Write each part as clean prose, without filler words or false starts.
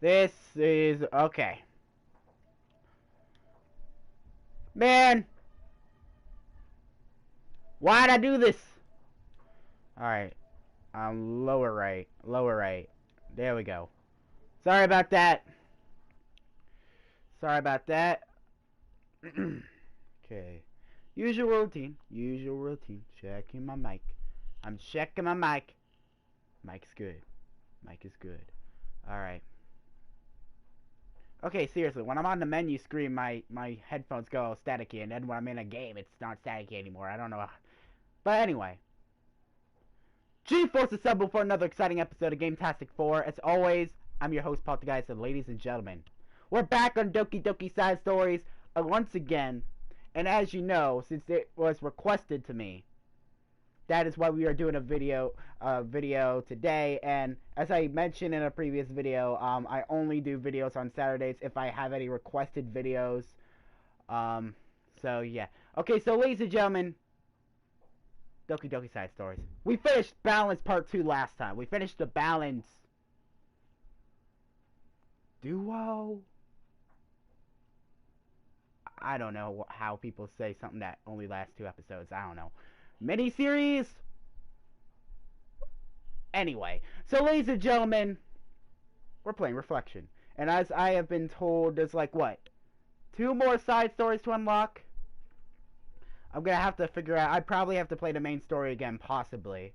This is okay. Man, why'd I do this? Alright. Lower right. Lower right. There we go. Sorry about that. Sorry about that. Okay. Usual routine. Usual routine. Checking my mic. I'm checking my mic. Mic's good. Mic is good. Alright. Okay, seriously, when I'm on the menu screen, my headphones go staticky, and then when I'm in a game, it's not staticky anymore. I don't know. But anyway. G-Force assembled for another exciting episode of Game-tastic 4. As always, I'm your host, Poltergeist, and ladies and gentlemen, we're back on Doki Doki Side Stories once again. And as you know, since it was requested to me, that is why we are doing a video today. And as I mentioned in a previous video, I only do videos on Saturdays if I have any requested videos. So yeah. Okay, so ladies and gentlemen, Doki Doki Side Stories. We finished Balance Part 2 last time. We finished the Balance Duo? I don't know how people say something that only lasts 2 episodes. I don't know. Miniseries? Anyway, so ladies and gentlemen, we're playing Reflection. And as I have been told, there's like, what? 2 more side stories to unlock? I'm gonna have to figure out. I'd probably have to play the main story again, possibly.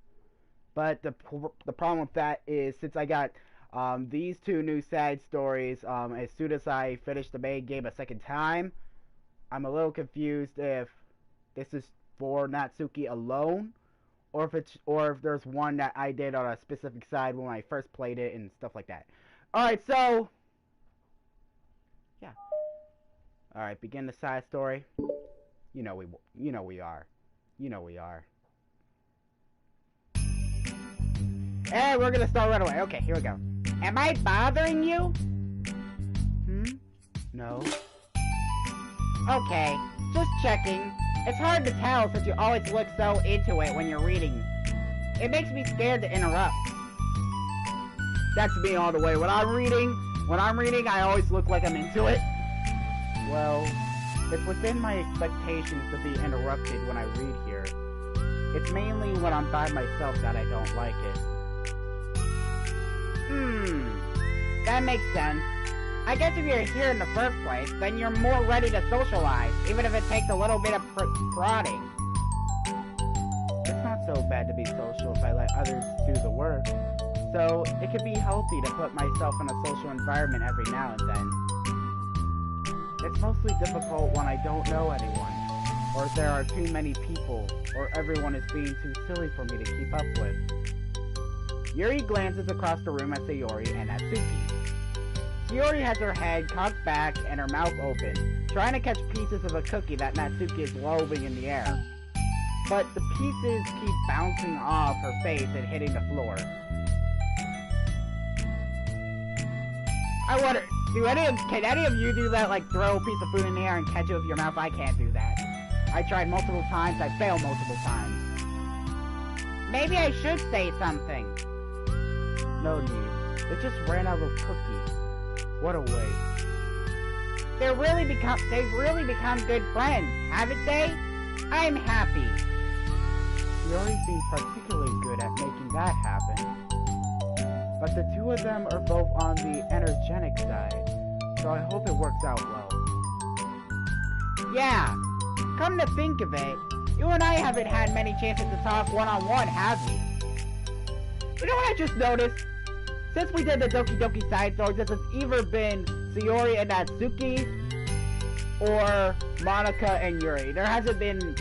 But the problem with that is, since I got these 2 new side stories, as soon as I finish the main game a second time, I'm a little confused if this is for Natsuki alone, or if there's one that I did on a specific side when I first played it and stuff like that. All right, so yeah. All right, begin the side story. You know we are. And we're gonna start right away. Okay, here we go. Am I bothering you? No. Okay, just checking. It's hard to tell since you always look so into it when you're reading. It makes me scared to interrupt. That's me all the way. When I'm reading, I always look like I'm into it. Well, it's within my expectations to be interrupted when I read here. It's mainly when I'm by myself that I don't like it. That makes sense. I guess if you're here in the first place, then you're more ready to socialize, even if it takes a little bit of prodding. It's not so bad to be social if I let others do the work. So, it could be healthy to put myself in a social environment every now and then. It's mostly difficult when I don't know anyone, or if there are too many people, or everyone is being too silly for me to keep up with. Yuri glances across the room at Sayori and Natsuki. Sayori has her head cocked back and her mouth open, trying to catch pieces of a cookie that Natsuki is lobbing in the air. But the pieces keep bouncing off her face and hitting the floor. I wonder, can any of you do that, like throw a piece of food in the air and catch it with your mouth? I can't do that. I tried multiple times, I failed multiple times. Maybe I should say something. No need. It just ran out of cookies. What a waste. They've really become good friends, haven't they? I'm happy. Yuri seems particularly good at making that happen. But the 2 of them are both on the energetic side, so I hope it works out well. Yeah, come to think of it, you and I haven't had many chances to talk one-on-one, have we? You know what I just noticed? Since we did the Doki Doki side stories, this has either been Sayori and Natsuki, or Monika and Yuri. There hasn't been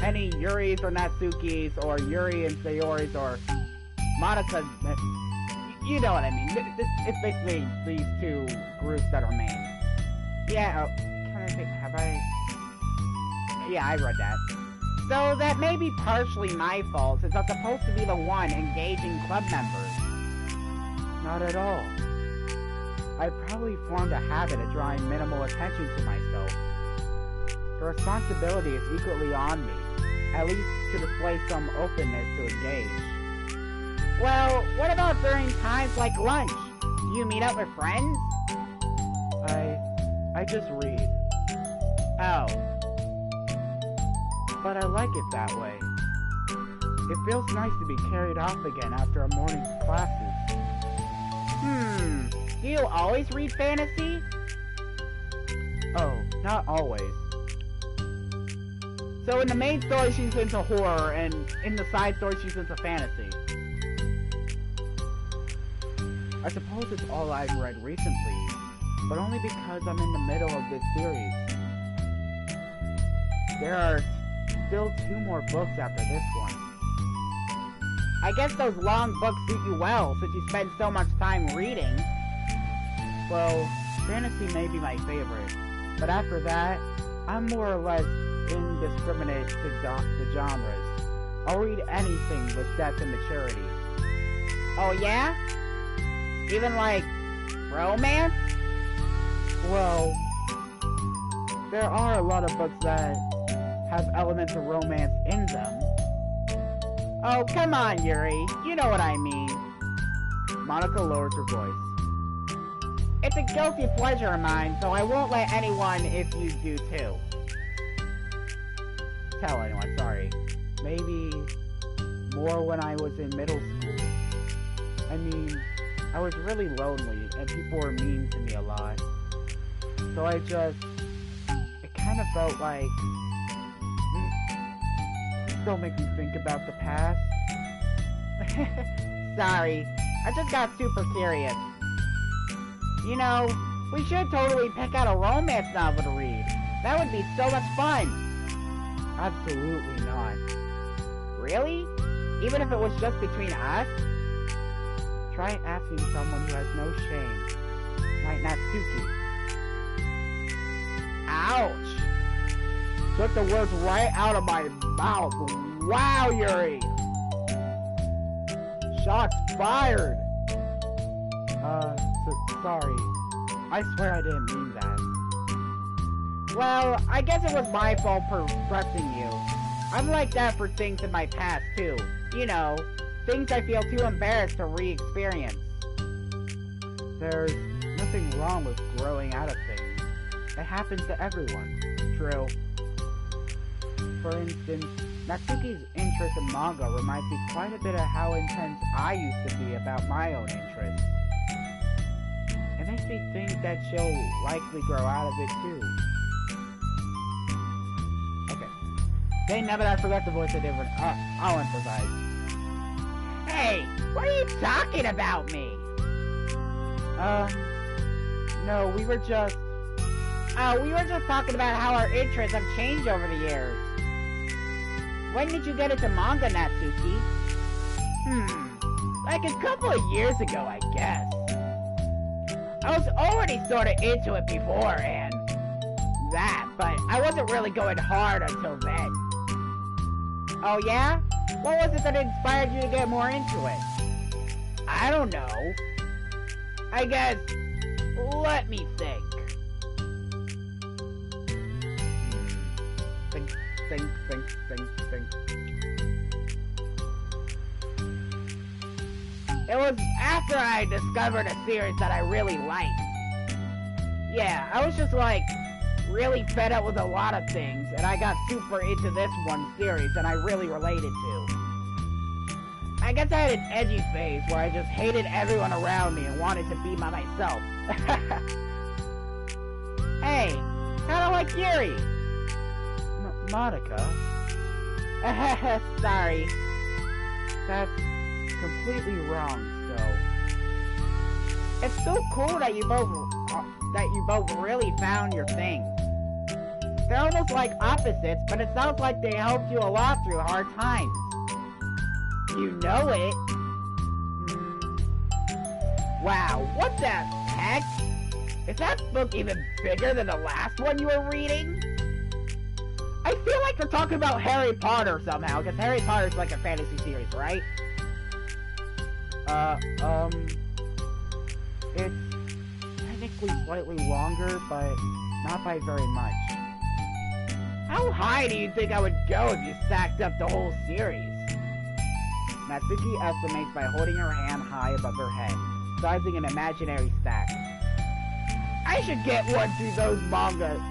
any Yuris or Natsukis, or Yuri and Sayoris, or Monika. You know what I mean. It's basically these 2 groups that are main. Yeah, can I think, have I? Yeah, I read that. So that may be partially my fault, since I'm supposed to be the one engaging club members. Not at all. I've probably formed a habit of drawing minimal attention to myself. The responsibility is equally on me, at least to display some openness to engage. Well, what about during times like lunch? Do you meet up with friends? I just read. Oh. But I like it that way. It feels nice to be carried off again after a morning's classes. Do you always read fantasy? Oh, not always. So in the main story she's into horror, and in the side story she's into fantasy. I suppose it's all I've read recently, but only because I'm in the middle of this series. There are still 2 more books after this one. I guess those long books suit you well, since you spend so much time reading. Well, fantasy may be my favorite, but after that, I'm more or less indiscriminate to the genres. I'll read anything with death and maturity. Oh yeah? Even like romance? Well, there are a lot of books that have elements of romance in them. Oh, come on, Yuri. You know what I mean. Monica lowers her voice. It's a guilty pleasure of mine, so I won't let anyone if you do too. Tell anyone, sorry. Maybe more when I was in middle school. I mean, I was really lonely and people were mean to me a lot. So it kind of felt like, don't make me think about the past. Sorry, I just got super curious. You know, we should totally pick out a romance novel to read. That would be so much fun. Absolutely not. Really? Even if it was just between us? Try asking someone who has no shame. Like Natsuki. Ouch! Took the words right out of my mouth. Wow, Yuri! Shots fired! Sorry. I swear I didn't mean that. Well, I guess it was my fault for pressing you. I'm like that for things in my past, too. You know, things I feel too embarrassed to re-experience. There's nothing wrong with growing out of things. It happens to everyone. True. For instance, Natsuki's interest in manga reminds me quite a bit of how intense I used to be about my own interests. It makes me think that she'll likely grow out of it too. Okay. Dang nabbit, I forgot to voice a different. I'll emphasize. Hey, what are you talking about me? No, we were just talking about how our interests have changed over the years. When did you get into manga, Natsuki? Like a couple of years ago, I guess. I was already sort of into it before and that, but I wasn't really going hard until then. Oh yeah? What was it that inspired you to get more into it? I don't know. I guess, let me think. Think. It was after I discovered a series that I really liked. Yeah, I was just like, really fed up with a lot of things, and I got super into this one series that I really related to. I guess I had an edgy phase where I just hated everyone around me and wanted to be by myself. Hey, kinda like Yuri. Monica? Sorry. That's completely wrong, so... It's so cool that you both really found your thing. They're almost like opposites, but it sounds like they helped you a lot through hard times. You know it. Wow, what the heck? Is that book even bigger than the last one you were reading? I feel like they're talking about Harry Potter somehow, because Harry Potter's like a fantasy series, right? It's technically slightly longer, but not by very much. How high do you think I would go if you stacked up the whole series? Natsuki estimates by holding her hand high above her head. sizing an imaginary stack. I should get one through those mangas.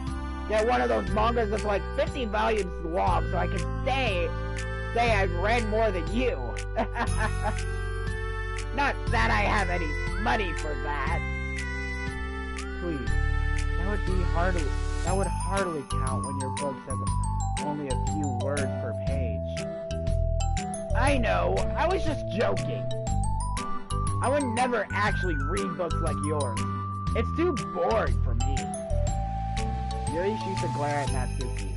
Get one of those mangas that's like 50 volumes long so I can say I've read more than you. Not that I have any money for that. Please, that would hardly count when your books have only a few words per page. I know, I was just joking. I would never actually read books like yours. It's too boring for me. Yuri shoots a glare at Natsuki.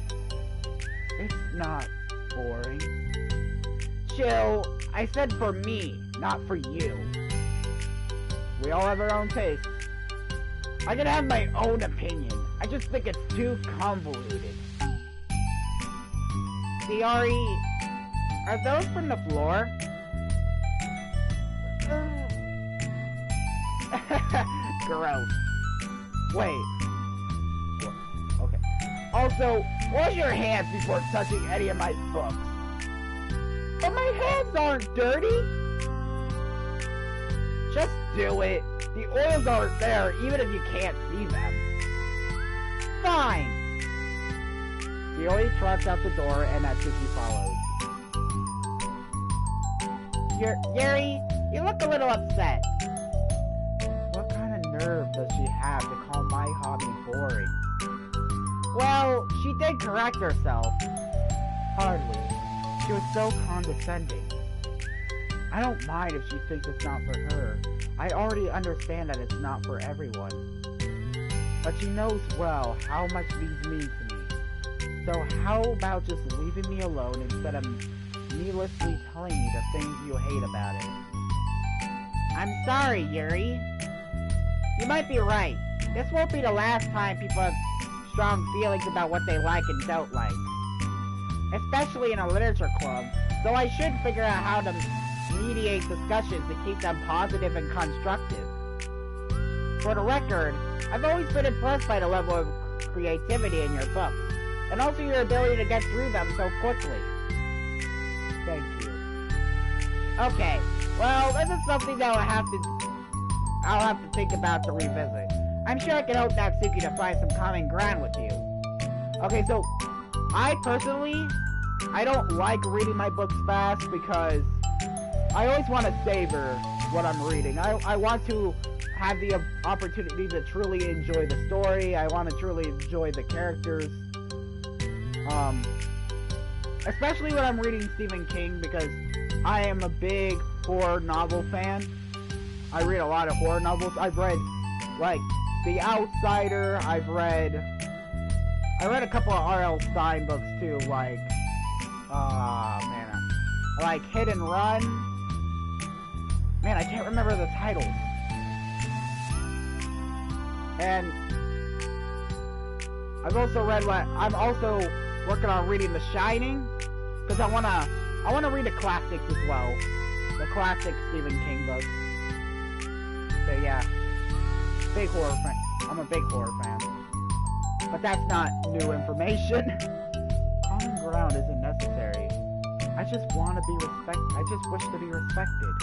It's not boring. Chill, I said for me, not for you. We all have our own tastes. I can have my own opinion. I just think it's too convoluted. Diari, are those from the floor? Gross. Wait. Okay. Also, wash your hands before touching any of my books. But my hands aren't dirty! Just do it. The oils aren't there, even if you can't see them. Fine! Yuri trots out the door and Natsuki follows. Yuri, you look a little upset. What kind of nerve does she have to call my hobby boring? Well, she did correct herself. Hardly. She was so condescending. I don't mind if she thinks it's not for her. I already understand that it's not for everyone. But she knows well how much these mean to me. So how about just leaving me alone instead of needlessly telling me the things you hate about it? I'm sorry, Yuri. You might be right. This won't be the last time people have strong feelings about what they like and don't like. Especially in a literature club, so I should figure out how to mediate discussions to keep them positive and constructive. For the record, I've always been impressed by the level of creativity in your books, and also your ability to get through them so quickly. Thank you. Okay, well, this is something that I'll have to think about to revisit. I'm sure I can help Natsuki to find some common ground with you. Okay, so, I don't like reading my books fast because I always want to savor what I'm reading. I want to have the opportunity to truly enjoy the story. I want to truly enjoy the characters. Especially when I'm reading Stephen King, because I am a big horror novel fan. I read a lot of horror novels. I've read, like, The Outsider. I read a couple of R.L. Stine books too, like, like Hit and Run. Man, I can't remember the titles. And I've also read, I'm also working on reading The Shining, because I wanna read the classics as well, the classic Stephen King books. So yeah, big horror fan. I'm a big horror fan, but that's not new information. Common ground isn't necessary. I just want to be respected. I just wish to be respected.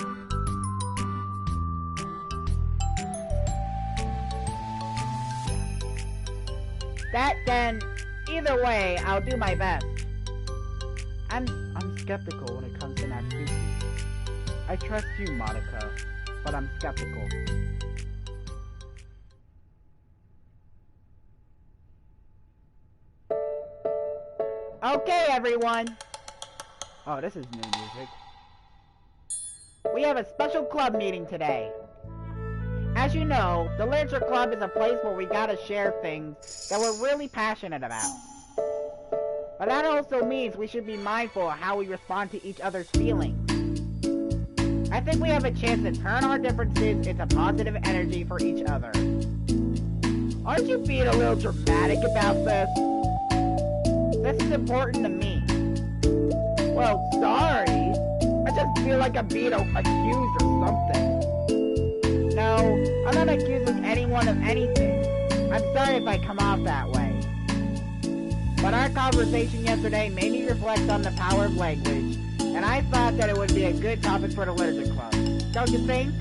Either way, I'll do my best. I'm skeptical when it comes to Natsuki. I trust you, Monica, but I'm skeptical. Okay, everyone. Oh, this is new music. We have a special club meeting today. As you know, the Literature Club is a place where we gotta share things that we're really passionate about. But that also means we should be mindful of how we respond to each other's feelings. I think we have a chance to turn our differences into positive energy for each other. Aren't you being a little dramatic about this? This is important to me. Well, sorry. I just feel like I'm being accused or something. No, I'm not accusing anyone of anything. I'm sorry if I come off that way. But our conversation yesterday made me reflect on the power of language, and I thought that it would be a good topic for the Literature Club. Don't you think?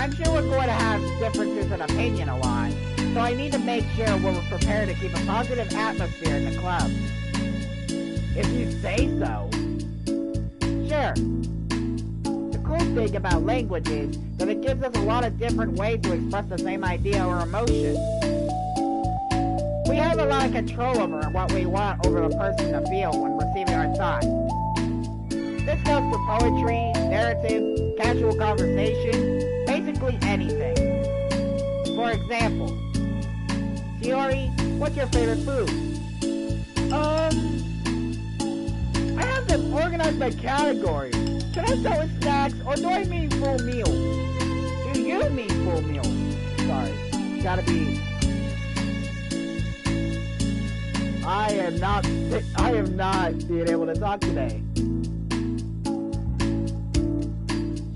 I'm sure we're going to have differences in opinion a lot, so I need to make sure we're prepared to keep a positive atmosphere in the club. If you say so. Sure. The cool thing about language is that it gives us a lot of different ways to express the same idea or emotion. We have a lot of control over what we want over the person to feel when receiving our thoughts. This goes for poetry, narrative, casual conversation, basically anything. For example, Shiori, what's your favorite food? I have them organized by category. Can I start with snacks, or do I mean full meals? Do you mean full meals? Sorry, gotta be... I am not being able to talk today.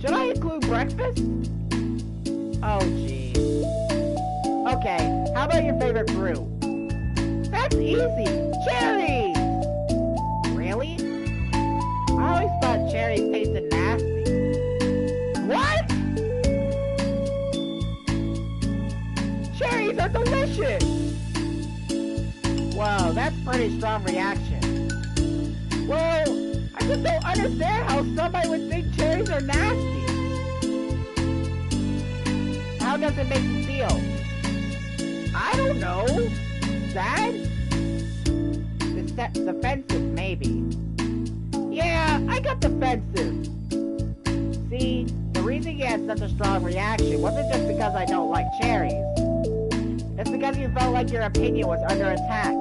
Should I include breakfast? Oh, geez. Okay, how about your favorite fruit? That's easy! Cherries! Really? I always thought cherries tasted nasty. What? Cherries are delicious! Whoa, that's a pretty strong reaction. Well, I just don't understand how somebody would think cherries are nasty. How does it make you feel? I don't know. Sad? Defensive, maybe. Yeah, I got defensive. See, the reason you had such a strong reaction wasn't just because I don't like cherries. It's because you felt like your opinion was under attack.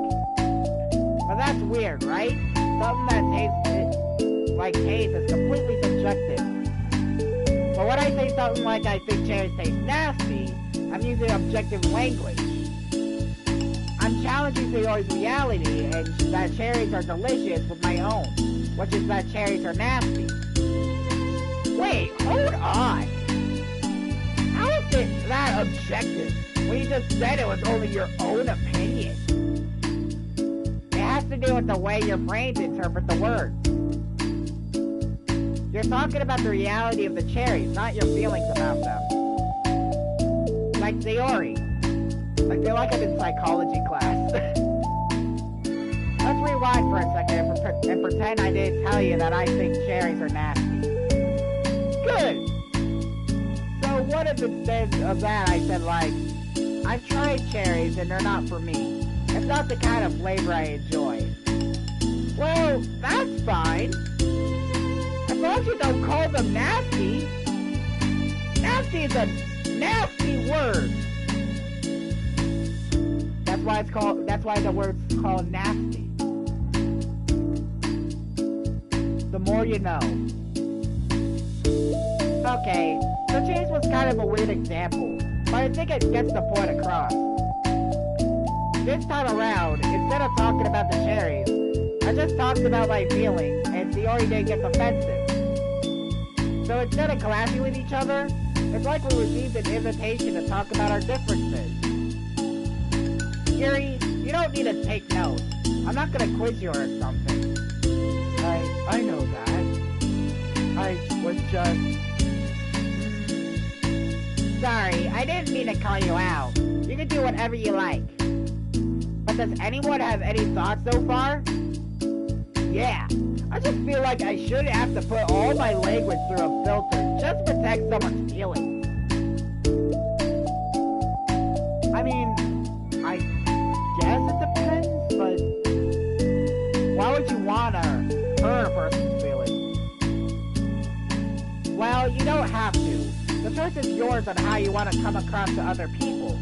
But that's weird, right? Something that tastes like taste is completely subjective. But when I say something like I think cherries taste nasty, I'm using objective language. I'm challenging Sayori's reality and that cherries are delicious with my own, which is that cherries are nasty. Wait, hold on. How is it that objective when you just said it was only your own opinion? It has to do with the way your brains interpret the words. You're talking about the reality of the cherries, not your feelings about them. Like Sayori. I feel like I'm in psychology class. Let's rewind for a second and pretend I didn't tell you that I think cherries are nasty. Good! So what if instead of that I said like, I've tried cherries and they're not for me. It's not the kind of flavor I enjoy. Well, that's fine. As long as you don't call them nasty. Nasty is a nasty word. That's why the word's called nasty. The more you know. Okay, so cherries was kind of a weird example, but I think it gets the point across. This time around, instead of talking about the cherries, I just talked about my feelings, and Sayori didn't get defensive. So instead of clashing with each other, it's like we received an invitation to talk about our differences. Yuri, you don't need to take notes. I'm not gonna quiz you or something. I know that. I was just... Sorry, I didn't mean to call you out. You can do whatever you like. But does anyone have any thoughts so far? Yeah, I just feel like I shouldn't have to put all my language through a filter just to protect someone's feelings. I mean, I guess it depends, but why would you want to hurt a person's feelings? Well, you don't have to. The choice is yours on how you want to come across to other people.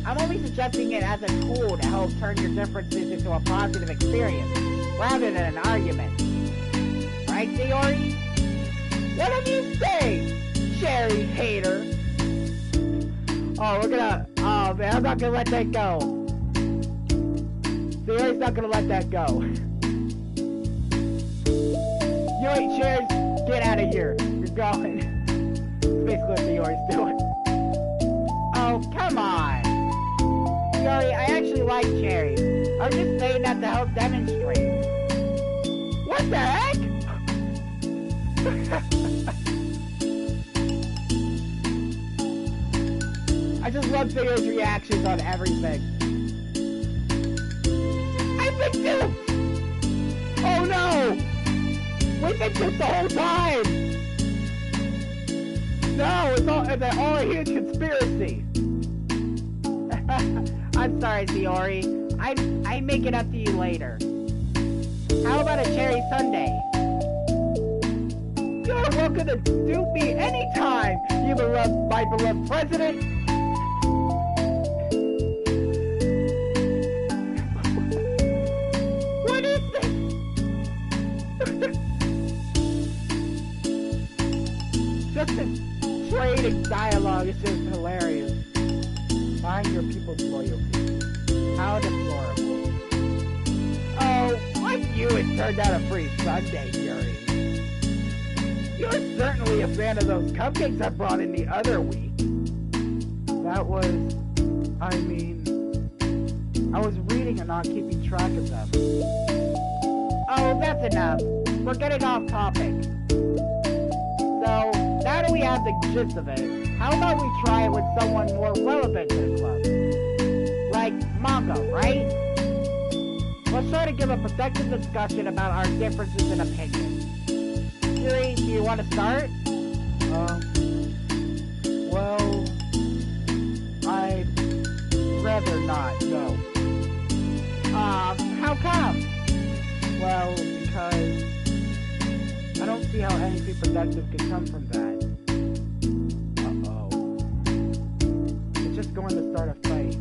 I'm only suggesting it as a tool to help turn your differences into a positive experience, rather than an argument. Right, Sayori? What do you say, cherry hater? Oh man, I'm not gonna let that go. Sayori's not gonna let that go. You ain't cherries, get out of here. You're going. That's basically what Sayori's doing. Oh, come on. Sayori, I actually like cherries. I was just saying that to help demonstrate. What the heck? I just love seeing his reactions on everything. I've been duped! Oh no! We've been duped the whole time! No, it's all a huge conspiracy. I'm sorry, Theory. I make it up to you later. How about a cherry sundae? You're welcome to dupe me anytime, my beloved president. What is this? Just this trading dialogue is just hilarious. Buying your people's loyalty. How deplorable. Oh, like you, it turned out a free Sunday, Yuri. You're certainly a fan of those cupcakes I brought in the other week. That was... I was reading and not keeping track of them. Oh, that's enough. We're getting off topic. So, now that we have the gist of it, how about we try it with someone more relevant to the club? Like manga, right? Let's try to give a productive discussion about our differences in opinion. Yuri, do you want to start? Well, I'd rather not, no. How come? Well, because I don't see how anything productive can come from that. It's just going to start a fight.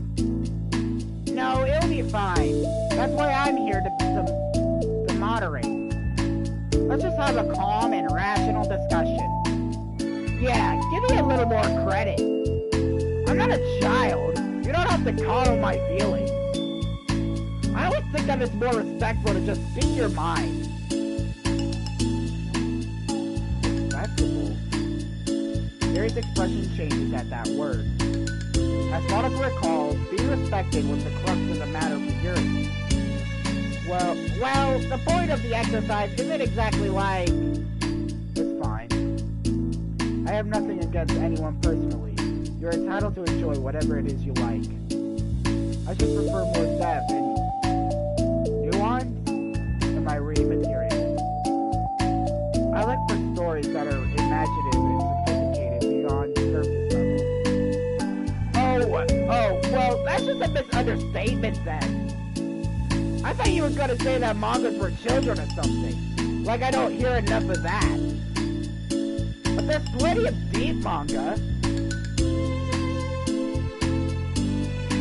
No, it'll be fine. That's why I'm here to moderate. Let's just have a calm and rational discussion. Yeah, give me a little more credit. I'm not a child. You don't have to coddle my feelings. I always think that it's more respectful to just speak your mind. Respectable? Yuri's expression changes at that word. As Monica recalls, being respected was the crux of the matter for Yuri. Well, the point of the exercise isn't exactly like... It's fine. I have nothing against anyone personally. You're entitled to enjoy whatever it is you like. I just prefer more depth and nuance in my reading material. I look for stories that are imaginative and sophisticated beyond surface level. Oh, well, that's just a misunderstatement then. I thought you were gonna say that manga's for children or something. Like I don't hear enough of that. But there's plenty of deep manga.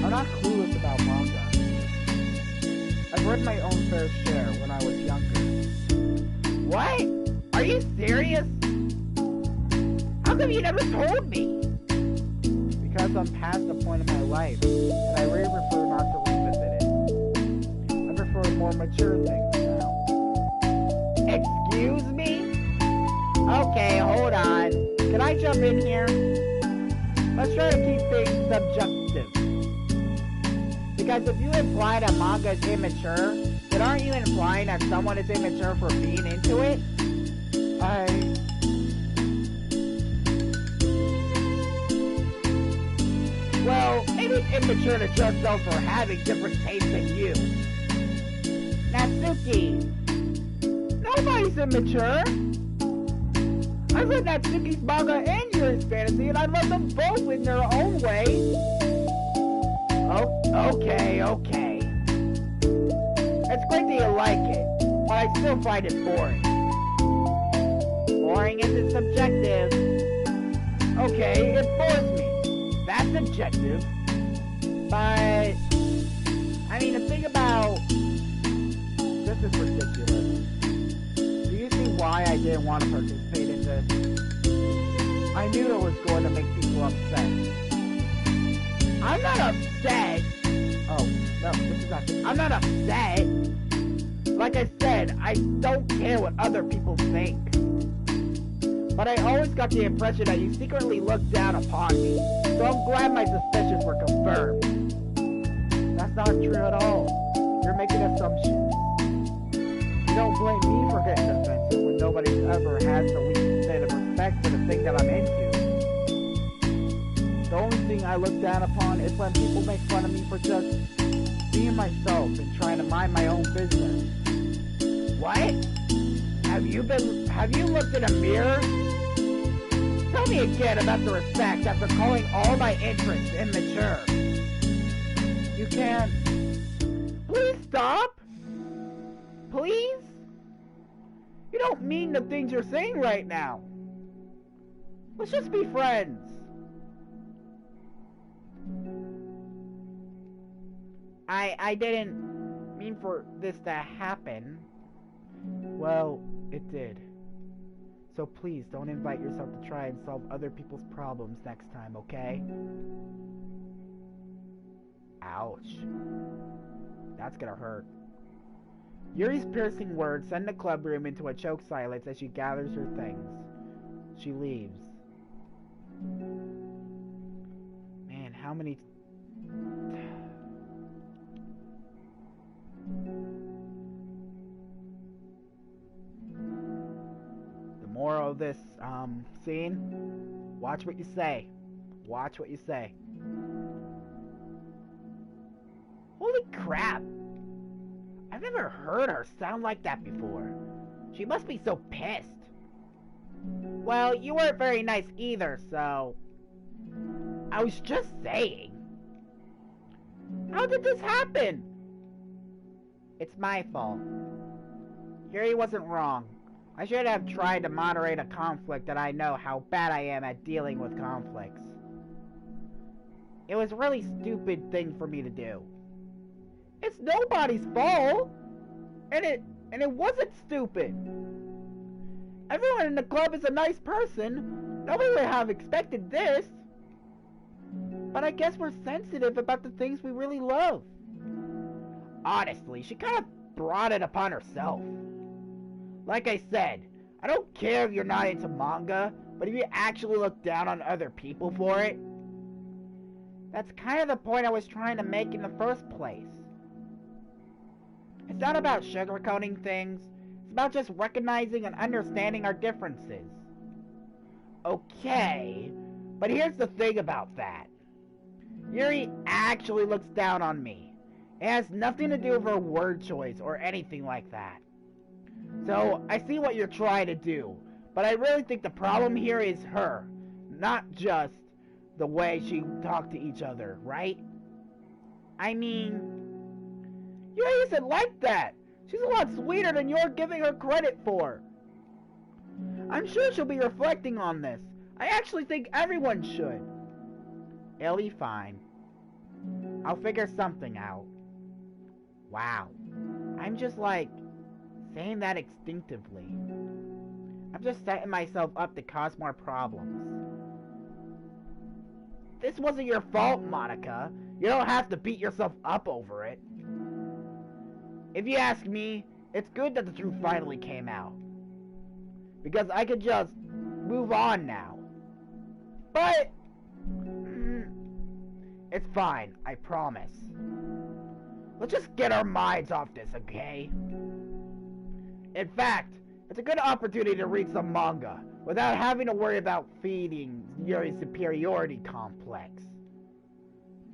I'm not clueless about manga. I've read my own fair share when I was younger. What? Are you serious? How come you never told me? Because I'm past the point of my life, and I really prefer not to revisit it. I prefer more mature things now. Excuse me? Okay, hold on. Can I jump in here? Let's try to keep things subjective. Because if you imply that manga is immature, then aren't you implying that someone is immature for being into it? Well, maybe it's immature to judge them for having different tastes than you. Natsuki! Nobody's immature! I've read Natsuki's manga and Yuri's fantasy, and I love them both in their own way. Oh, okay. It's great that you like it, but I still find it boring. Boring isn't subjective. Okay, it bores me. That's subjective. But, the thing about... This is ridiculous. Do you see why I didn't want to participate in this? I knew it was going to make people upset. I'm not upset. Oh, no, this is not... I'm not upset. Like I said, I don't care what other people think. But I always got the impression that you secretly looked down upon me. So I'm glad my suspicions were confirmed. That's not true at all. You're making assumptions. You don't blame me for getting offensive when nobody's ever had the least bit of respect for the thing that I'm into. The only thing thing I look down upon is when people make fun of me for just being myself and trying to mind my own business. What? Have you looked in a mirror? Tell me again about the respect after calling all my interests immature. You can't... Please stop! Please? You don't mean the things you're saying right now. Let's just be friends. I didn't mean for this to happen. Well, it did. So please don't invite yourself to try and solve other people's problems next time, okay? Ouch. That's gonna hurt. Yuri's piercing words send the club room into a choked silence as she gathers her things. She leaves. Man, how many... The moral of this, scene? Watch what you say. Watch what you say. Holy crap! I've never heard her sound like that before. She must be so pissed. Well, you weren't very nice either, so... I was just saying. How did this happen? It's my fault. Yuri wasn't wrong. I should have tried to moderate a conflict that I know how bad I am at dealing with conflicts. It was a really stupid thing for me to do. It's nobody's fault! And it wasn't stupid! Everyone in the club is a nice person. Nobody would have expected this. But I guess we're sensitive about the things we really love. Honestly, she kind of brought it upon herself. Like I said, I don't care if you're not into manga, but if you actually look down on other people for it, that's kind of the point I was trying to make in the first place. It's not about sugarcoating things, it's about just recognizing and understanding our differences. Okay, but here's the thing about that. Yuri actually looks down on me. It has nothing to do with her word choice or anything like that. So, I see what you're trying to do, but I really think the problem here is her, not just the way she talked to each other, right? I mean, Yuri isn't like that. She's a lot sweeter than you're giving her credit for. I'm sure she'll be reflecting on this. I actually think everyone should. It'll be fine. I'll figure something out. Wow. I'm just like... saying that instinctively. I'm just setting myself up to cause more problems. This wasn't your fault, Monica. You don't have to beat yourself up over it. If you ask me, it's good that the truth finally came out. Because I could just move on now. But... it's fine, I promise. Let's just get our minds off this, okay? In fact, it's a good opportunity to read some manga without having to worry about feeding Yuri's superiority complex.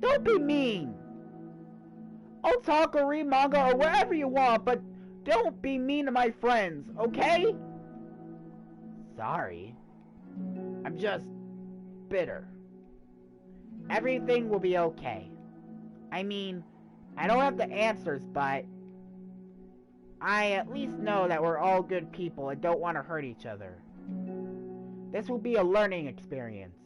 Don't be mean! I'll talk or read manga or whatever you want, but don't be mean to my friends, okay? Sorry. I'm just bitter. Everything will be okay. I mean, I don't have the answers, but I at least know that we're all good people and don't want to hurt each other. This will be a learning experience.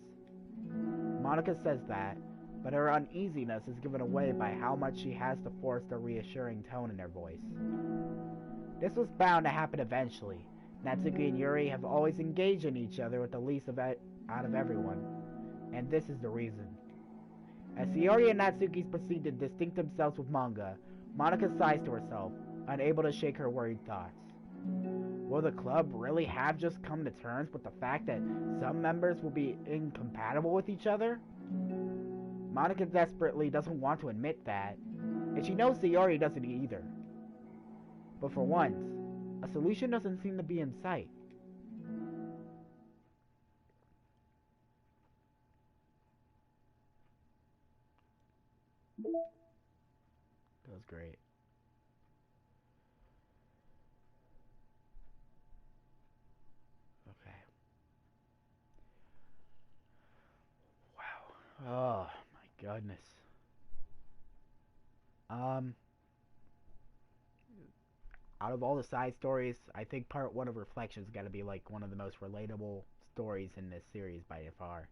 Monica says that, but her uneasiness is given away by how much she has to force the reassuring tone in her voice. This was bound to happen eventually. Natsuki and Yuri have always engaged in each other with the least of it out of everyone, and this is the reason. As Yuri and Natsuki proceed to distinct themselves with manga, Monica sighs to herself, unable to shake her worried thoughts. Will the club really have just come to terms with the fact that some members will be incompatible with each other? Monica desperately doesn't want to admit that, and she knows Sayori doesn't either. But for once, a solution doesn't seem to be in sight. That was great. Okay. Wow. Oh my goodness. Um, out of all the side stories, I think part one of Reflections got to be like one of the most relatable stories in this series by far.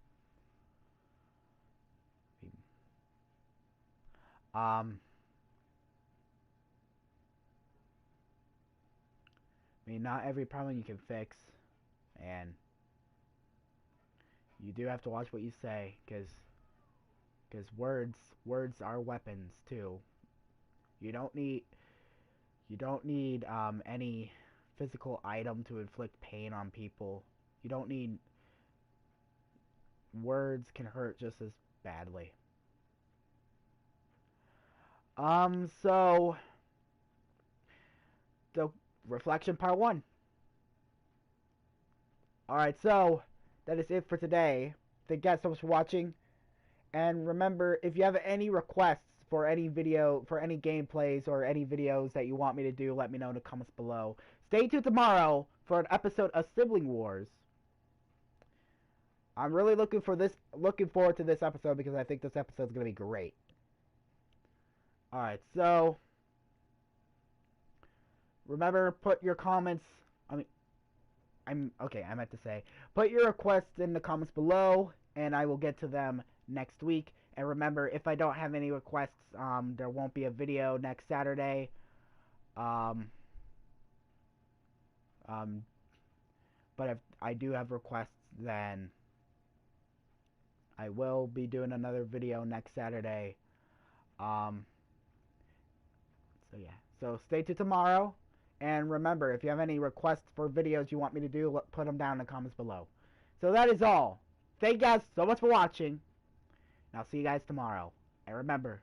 Um, I mean, not every problem you can fix, and you do have to watch what you say, because words are weapons too. You don't need any physical item to inflict pain on people. You don't need words can hurt just as badly. So the reflection part one. All right, so that is it for today. Thank you guys so much for watching. And remember, if you have any requests for any video, for any gameplays or any videos that you want me to do, let me know in the comments below. Stay tuned tomorrow for an episode of Sibling Wars. I'm really looking forward to this episode because I think this episode is gonna be great. All right, so remember, put your comments. I meant to say, put your requests in the comments below, and I will get to them next week. And remember, if I don't have any requests, there won't be a video next Saturday. Um, um, but if I do have requests, then I will be doing another video next Saturday. Um, so yeah, so stay tuned tomorrow. And remember, if you have any requests for videos you want me to do, put them down in the comments below. So that is all. Thank you guys so much for watching. And I'll see you guys tomorrow. And remember,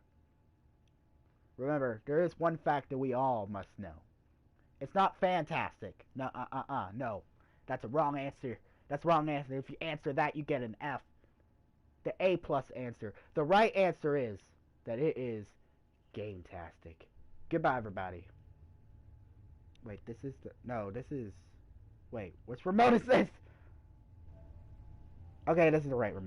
there is one fact that we all must know. It's not fantastic. No, no. That's a wrong answer. That's a wrong answer. If you answer that, you get an F. The A plus answer. The right answer is that it is game-tastic. Goodbye, everybody. Wait, this is the... No, this is... Wait, which remote is this? Okay, this is the right remote.